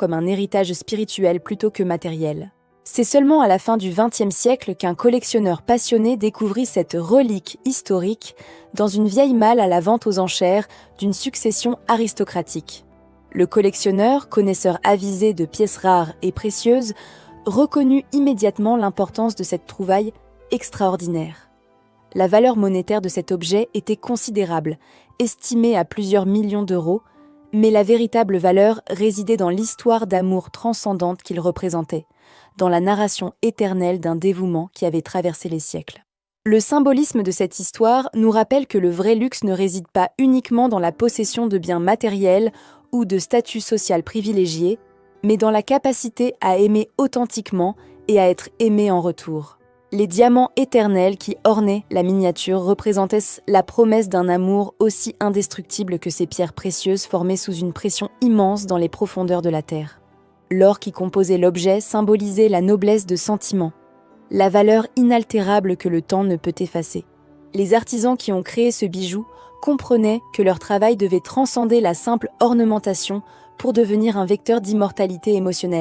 comme un héritage spirituel plutôt que matériel. C'est seulement à la fin du XXe siècle qu'un collectionneur passionné découvrit cette relique historique dans une vieille malle à la vente aux enchères d'une succession aristocratique. Le collectionneur, connaisseur avisé de pièces rares et précieuses, reconnut immédiatement l'importance de cette trouvaille extraordinaire. La valeur monétaire de cet objet était considérable, estimée à plusieurs millions d'euros, mais la véritable valeur résidait dans l'histoire d'amour transcendante qu'il représentait, dans la narration éternelle d'un dévouement qui avait traversé les siècles. Le symbolisme de cette histoire nous rappelle que le vrai luxe ne réside pas uniquement dans la possession de biens matériels ou de statut social privilégié, mais dans la capacité à aimer authentiquement et à être aimé en retour. Les diamants éternels qui ornaient la miniature représentaient la promesse d'un amour aussi indestructible que ces pierres précieuses formées sous une pression immense dans les profondeurs de la terre. L'or qui composait l'objet symbolisait la noblesse de sentiment, la valeur inaltérable que le temps ne peut effacer. Les artisans qui ont créé ce bijou comprenaient que leur travail devait transcender la simple ornementation pour devenir un vecteur d'immortalité émotionnelle.